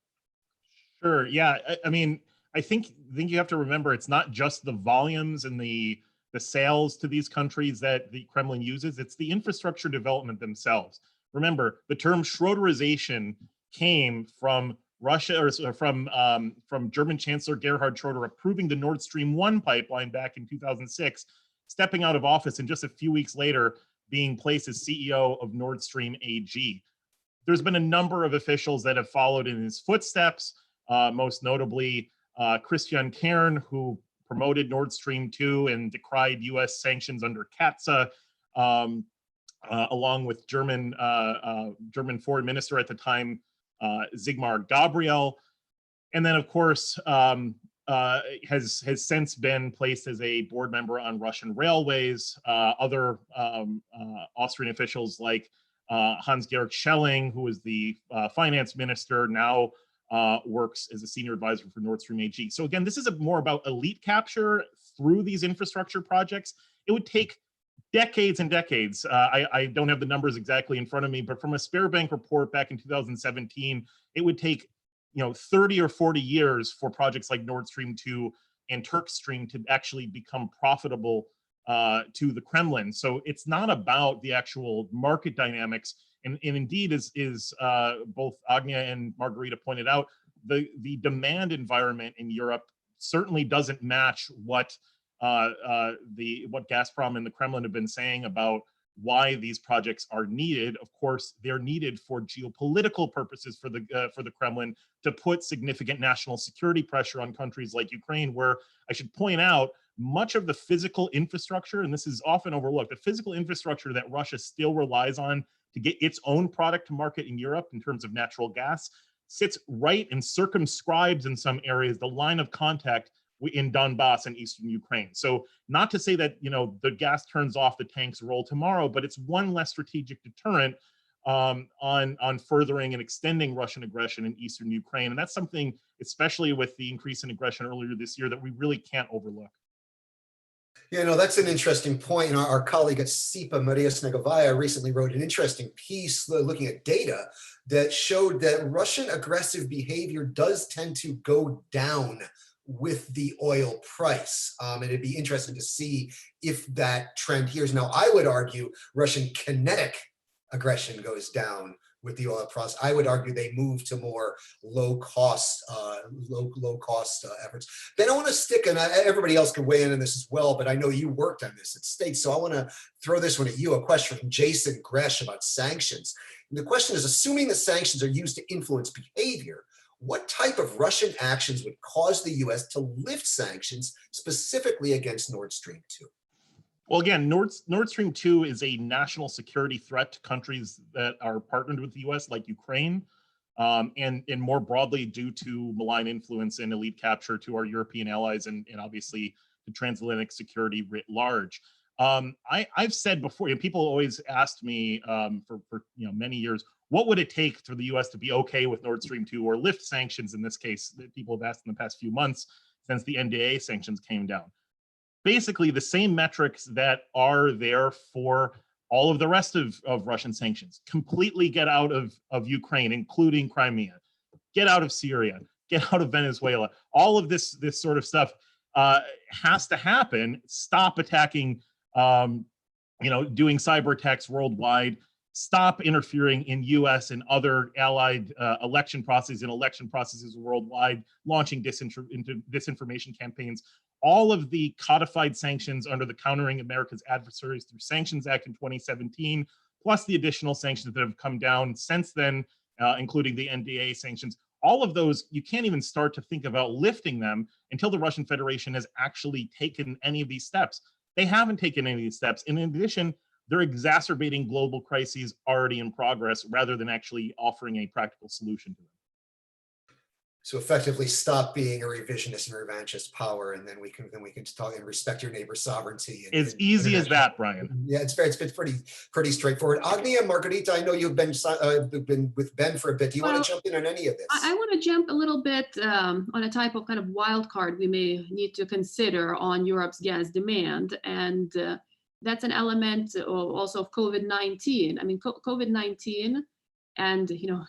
Sure. Yeah. I mean, I think you have to remember it's not just the volumes and the sales to these countries that the Kremlin uses, it's the infrastructure development themselves. Remember, the term Schroederization came from Russia, or from German Chancellor Gerhard Schroeder approving the Nord Stream 1 pipeline back in 2006, stepping out of office, and just a few weeks later being placed as CEO of Nord Stream AG. There's been a number of officials that have followed in his footsteps, most notably Christian Kern, who promoted Nord Stream 2 and decried US sanctions under CATSA, along with German foreign minister at the time, Sigmar Gabriel. And then, of course, has since been placed as a board member on Russian railways. Other Austrian officials like Hans-Georg Schelling, who was the finance minister, now works as a senior advisor for Nord Stream AG. So again, this is more about elite capture through these infrastructure projects. It would take decades and decades. I don't have the numbers exactly in front of me, but from a Sparebank report back in 2017, it would take 30 or 40 years for projects like Nord Stream 2 and Turk Stream to actually become profitable to the Kremlin. So it's not about the actual market dynamics. And indeed, as both Agnia and Margarita pointed out, the demand environment in Europe certainly doesn't match what Gazprom and the Kremlin have been saying about why these projects are needed. Of course, they're needed for geopolitical purposes for the Kremlin to put significant national security pressure on countries like Ukraine, where I should point out much of the physical infrastructure, and this is often overlooked, the physical infrastructure that Russia still relies on to get its own product to market in Europe in terms of natural gas sits right and circumscribes in some areas the line of contact in Donbass and eastern Ukraine. So not to say that the gas turns off, the tanks roll tomorrow, but it's one less strategic deterrent on furthering and extending Russian aggression in eastern Ukraine. And that's something, especially with the increase in aggression earlier this year, that we really can't overlook. That's an interesting point. And our colleague at CEPA, Maria Snegovaya, recently wrote an interesting piece looking at data that showed that Russian aggressive behavior does tend to go down with the oil price. And it'd be interesting to see if that trend here is. Now, I would argue Russian kinetic aggression goes down with the oil price. I would argue they move to more low cost efforts. Ben, I want to stick, and everybody else can weigh in on this as well, but I know you worked on this at State, so I want to throw this one at you, a question from Jason Gresh about sanctions. And the question is, assuming the sanctions are used to influence behavior, what type of Russian actions would cause the US to lift sanctions specifically against Nord Stream 2? Well, again, Nord Stream 2 is a national security threat to countries that are partnered with the US, like Ukraine, and more broadly due to malign influence and elite capture to our European allies and obviously the transatlantic security writ large. I've said before, people always asked me for many years, what would it take for the US to be okay with Nord Stream 2 or lift sanctions in this case that people have asked in the past few months since the NDA sanctions came down? Basically the same metrics that are there for all of the rest of Russian sanctions. Completely get out of Ukraine, including Crimea, get out of Syria, get out of Venezuela. All of this sort of stuff has to happen. Stop attacking, doing cyber attacks worldwide. Stop interfering in US and other allied election processes worldwide, launching disinformation campaigns. All of the codified sanctions under the Countering America's Adversaries Through Sanctions Act in 2017, plus the additional sanctions that have come down since then, including the NDA sanctions, all of those, you can't even start to think about lifting them until the Russian Federation has actually taken any of these steps. They haven't taken any of these steps. And in addition, they're exacerbating global crises already in progress rather than actually offering a practical solution to them. So effectively stop being a revisionist and revanchist power, and then we can talk and respect your neighbor's sovereignty. As easy as that, Brian. Yeah, it's been pretty straightforward. Agnia, Margarita, I know you've been with Ben for a bit. Do you want to jump in on any of this? I want to jump a little bit on a type of kind of wild card we may need to consider on Europe's gas demand, and that's an element also of COVID-19. I mean, COVID-19 and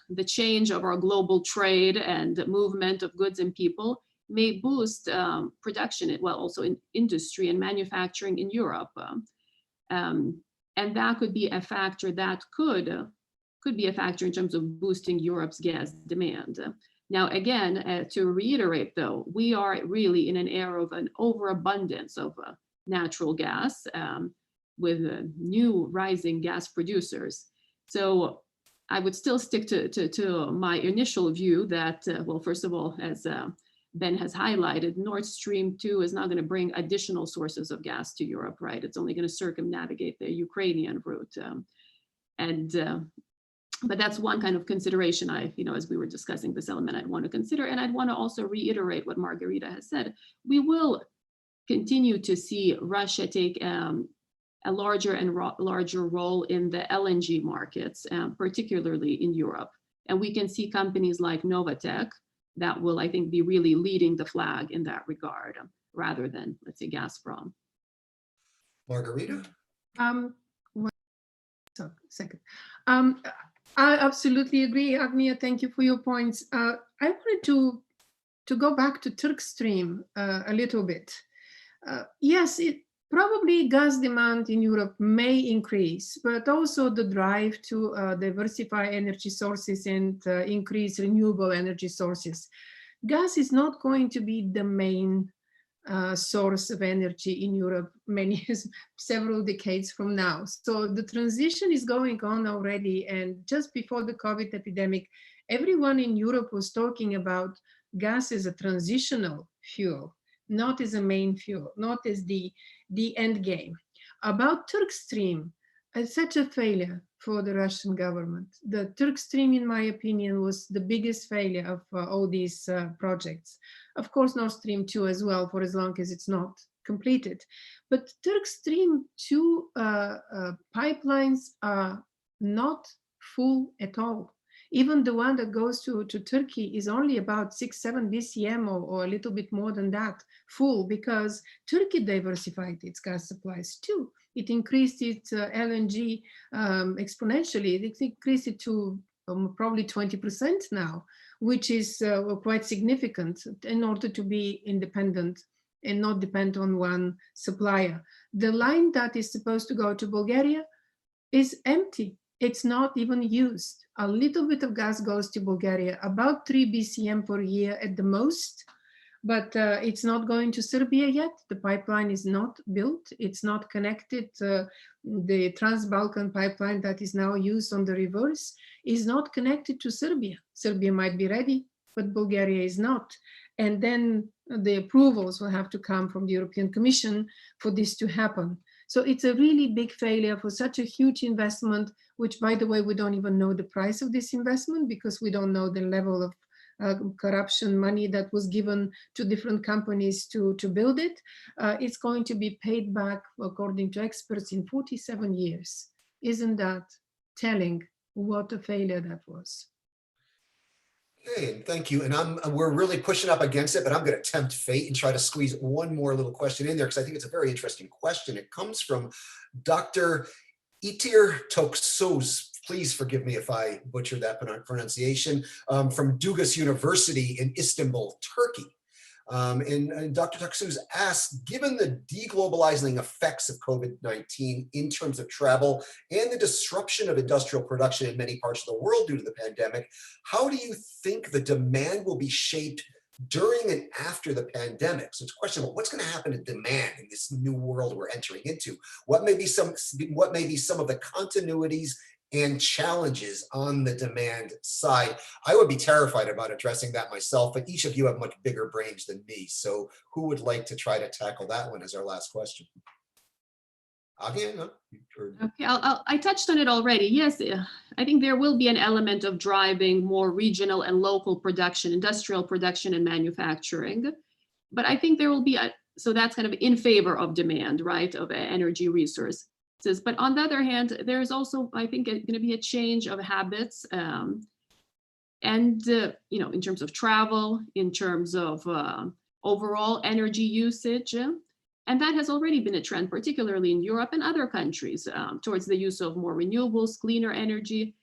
the change of our global trade and movement of goods and people may boost production, well, also in industry and manufacturing in Europe. And that could be a factor that could be a factor in terms of boosting Europe's gas demand. Now, again, to reiterate, though, we are really in an era of an overabundance of natural gas with new rising gas producers. So I would still stick to my initial view that, well, first of all, as Ben has highlighted, Nord Stream 2 is not going to bring additional sources of gas to Europe, right? It's only going to circumnavigate the Ukrainian route. But that's one kind of consideration as we were discussing this element, I'd want to consider. And I'd want to also reiterate what Margarita has said. We will continue to see Russia take a larger and larger role in the LNG markets, particularly in Europe. And we can see companies like Novatek that will, I think, be really leading the flag in that regard, rather than, let's say, Gazprom. Margarita? Second. I absolutely agree, Agnia. Thank you for your points. I wanted to go back to Turk Stream a little bit. Yes, probably gas demand in Europe may increase, but also the drive to diversify energy sources and increase renewable energy sources. Gas is not going to be the main source of energy in Europe several decades from now. So the transition is going on already. And just before the COVID epidemic, everyone in Europe was talking about gas as a transitional fuel, not as a main fuel, not as the end game. About Turk Stream, it's such a failure for the Russian government. The Turk Stream, in my opinion, was the biggest failure of all these projects. Of course, Nord Stream 2 as well, for as long as it's not completed. But Turk Stream 2 pipelines are not full at all. Even the one that goes to Turkey is only about 6-7 BCM or a little bit more than that full, because Turkey diversified its gas supplies too. It increased its LNG exponentially. It increased it to probably 20% now, which is quite significant in order to be independent and not depend on one supplier. The line that is supposed to go to Bulgaria is empty. It's not even used. A little bit of gas goes to Bulgaria, about 3 BCM per year at the most, but it's not going to Serbia yet. The pipeline is not built. It's not connected. The Trans-Balkan pipeline that is now used on the reverse is not connected to Serbia. Serbia might be ready, but Bulgaria is not. And then the approvals will have to come from the European Commission for this to happen. So it's a really big failure for such a huge investment, which, by the way, we don't even know the price of this investment because we don't know the level of corruption money that was given to different companies to build it. It's going to be paid back, according to experts, in 47 years. Isn't that telling what a failure that was? Okay, thank you. And we're really pushing up against it, but I'm going to tempt fate and try to squeeze one more little question in there because I think it's a very interesting question. It comes from Dr. Itir Toksuz. Please forgive me if I butchered that pronunciation, from Dugas University in Istanbul, Turkey. And Dr. Toksuz asks, given the deglobalizing effects of COVID-19 in terms of travel and the disruption of industrial production in many parts of the world due to the pandemic, how do you think the demand will be shaped during and after the pandemic? So it's a question about what's going to happen to demand in this new world we're entering into. What may be some of the continuities and challenges on the demand side? I would be terrified about addressing that myself, but each of you have much bigger brains than me. So who would like to try to tackle that one as our last question? Okay, I touched on it already. Yes, I think there will be an element of driving more regional and local production, industrial production and manufacturing. But I think there will be, so that's kind of in favor of demand, right, of energy resource. But on the other hand, there's also, I think, going to be a change of habits and, in terms of travel, in terms of overall energy usage. And that has already been a trend, particularly in Europe and other countries, towards the use of more renewables, cleaner energy.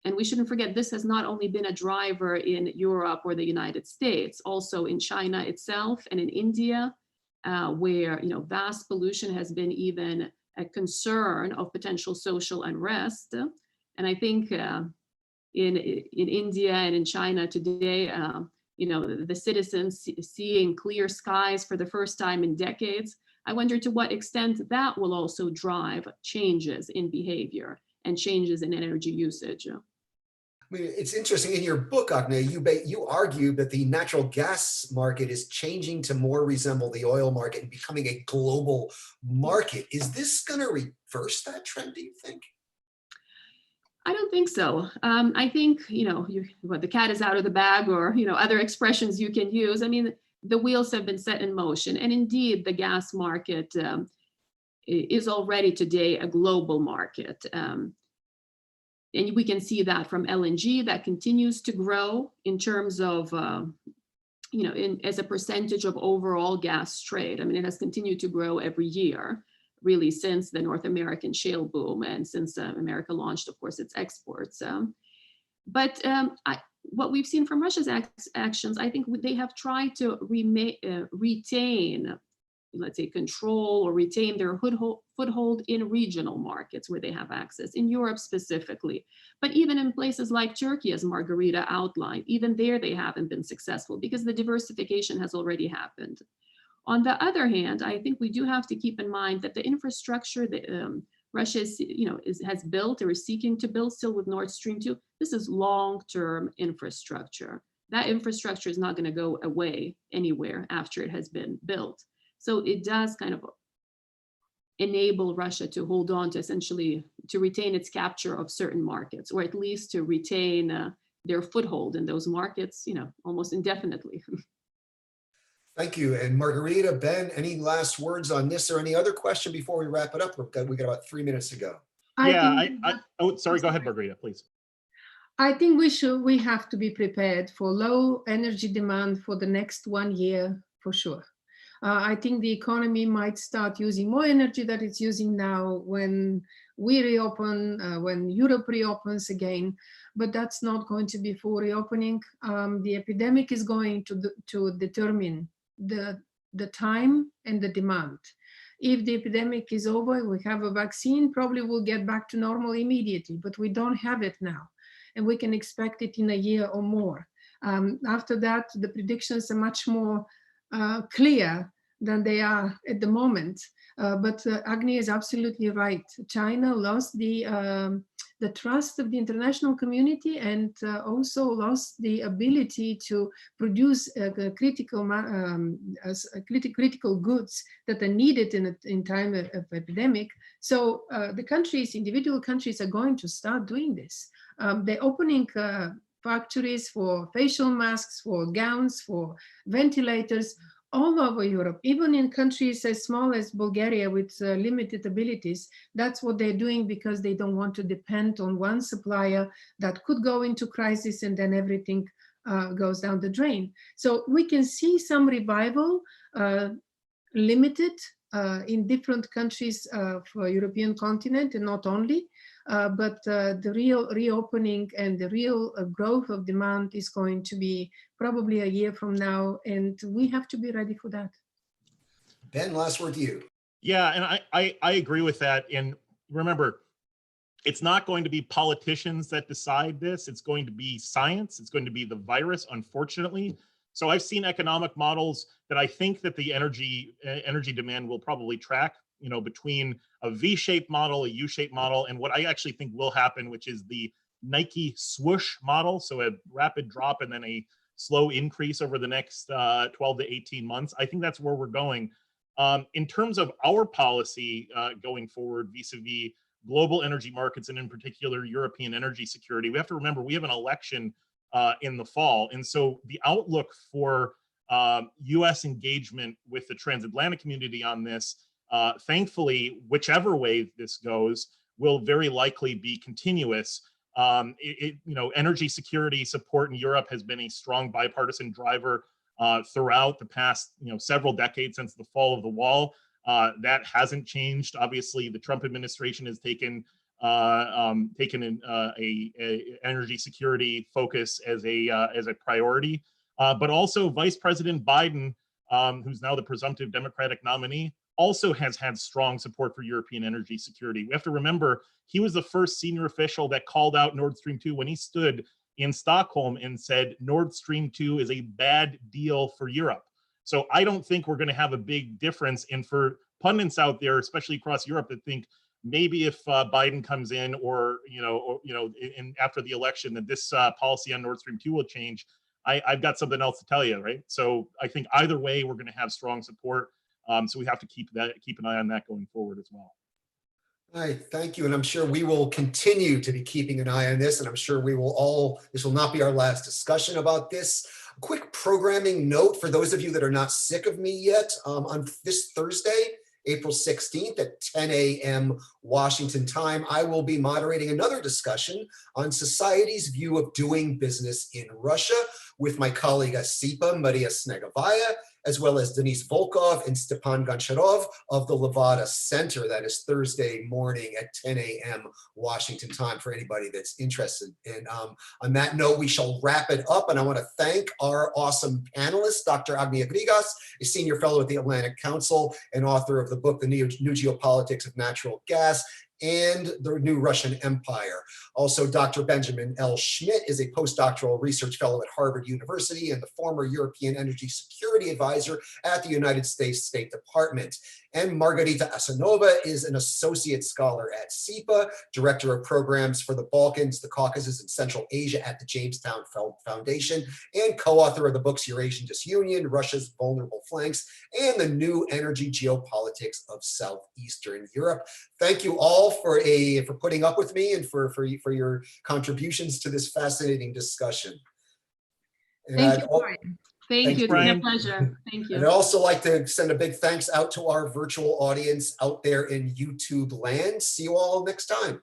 And we shouldn't forget, this has not only been a driver in Europe or the United States, also in China itself and in India, where vast pollution has been even a concern of potential social unrest. And I think in India and in China today, the citizens seeing clear skies for the first time in decades, I wonder to what extent that will also drive changes in behavior and changes in energy usage. I mean, it's interesting. In your book, Agne, you argue that the natural gas market is changing to more resemble the oil market and becoming a global market. Is this going to reverse that trend, do you think? I don't think so. I think, the cat is out of the bag, or, other expressions you can use. I mean, the wheels have been set in motion. And indeed, the gas market is already today a global market. And we can see that from LNG that continues to grow in terms of, as a percentage of overall gas trade. I mean, it has continued to grow every year, really, since the North American shale boom and since America launched, of course, its exports. But what we've seen from Russia's actions, I think they have tried to retain, let's say, control or retain their foothold in regional markets where they have access, in Europe specifically. But even in places like Turkey, as Margarita outlined, even there they haven't been successful because the diversification has already happened. On the other hand, I think we do have to keep in mind that the infrastructure that Russia has built or is seeking to build still with Nord Stream 2, this is long-term infrastructure. That infrastructure is not going to go away anywhere after it has been built. So it does kind of enable Russia to hold on to, essentially, to retain its capture of certain markets, or at least to retain their foothold in those markets, almost indefinitely. Thank you. And Margarita, Ben, any last words on this or any other question before we wrap it up? We got about 3 minutes to go. Sorry, go ahead, Margarita, please. I think we have to be prepared for low energy demand for the next 1 year, for sure. I think the economy might start using more energy than it's using now when we reopen, when Europe reopens again, but that's not going to be full reopening. The epidemic is going to determine the time and the demand. If the epidemic is over, we have a vaccine, probably we'll get back to normal immediately, but we don't have it now. And we can expect it in a year or more. After that, the predictions are much more clear than they are at the moment. But Agni is absolutely right. China lost the trust of the international community and also lost the ability to produce critical goods that are needed in time of epidemic. So the countries, individual countries, are going to start doing this. They're opening factories for facial masks, for gowns, for ventilators, all over Europe, even in countries as small as Bulgaria with limited abilities. That's what they're doing because they don't want to depend on one supplier that could go into crisis and then everything goes down the drain. So we can see some revival, limited in different countries for European continent, and not only, but the real reopening and the real growth of demand is going to be probably a year from now, and we have to be ready for that. Ben, last word to you. Yeah, and I agree with that. And remember, it's not going to be politicians that decide this. It's going to be science. It's going to be the virus, unfortunately. So I've seen economic models that I think that the energy demand will probably track, between a V-shaped model, a U-shaped model, and what I actually think will happen, which is the Nike swoosh model. So a rapid drop and then a slow increase over the next 12 to 18 months. I think that's where we're going. In terms of our policy going forward vis-a-vis global energy markets, and in particular European energy security, we have to remember we have an election in the fall. And so the outlook for US engagement with the transatlantic community on this, thankfully, whichever way this goes, will very likely be continuous. Energy security support in Europe has been a strong bipartisan driver throughout the past, several decades since the fall of the wall. That hasn't changed. Obviously, the Trump administration has taken taken a energy security focus as a priority. But also Vice President Biden, who's now the presumptive Democratic nominee, also has had strong support for European energy security. We have to remember, he was the first senior official that called out Nord Stream 2 when he stood in Stockholm and said Nord Stream 2 is a bad deal for Europe. So I don't think we're going to have a big difference. And for pundits out there, especially across Europe, that think maybe if Biden comes in, or after the election, that this policy on Nord Stream 2 will change, I've got something else to tell you, right? So I think either way, we're going to have strong support. So we have to keep an eye on that going forward as well. All right, thank you. And I'm sure we will continue to be keeping an eye on this, and I'm sure this will not be our last discussion about this. A quick programming note for those of you that are not sick of me yet, on this Thursday, April 16th at 10 a.m. Washington time, I will be moderating another discussion on society's view of doing business in Russia with my colleague at CEPA, Maria Snegovaya, as well as Denise Volkov and Stepan Goncharov of the Levada Center. That is Thursday morning at 10 a.m. Washington time for anybody that's interested. And on that note, we shall wrap it up. And I want to thank our awesome panelists, Dr. Agnia Grigas, a senior fellow at the Atlantic Council and author of the book, The New Geopolitics of Natural Gas and the New Russian Empire. Also, Dr. Benjamin L. Schmidt is a postdoctoral research fellow at Harvard University and the former European Energy Security Advisor at the United States State Department. And Margarita Asanova is an associate scholar at CEPA, director of programs for the Balkans, the Caucasus, and Central Asia at the Jamestown Foundation, and co-author of the books Eurasian Disunion, Russia's Vulnerable Flanks, and the New Energy Geopolitics of Southeastern Europe. Thank you all for putting up with me and for your contributions to this fascinating discussion. And Thank you, Brian. Thank you. It's been a pleasure. Thank you. And I'd also like to send a big thanks out to our virtual audience out there in YouTube land. See you all next time.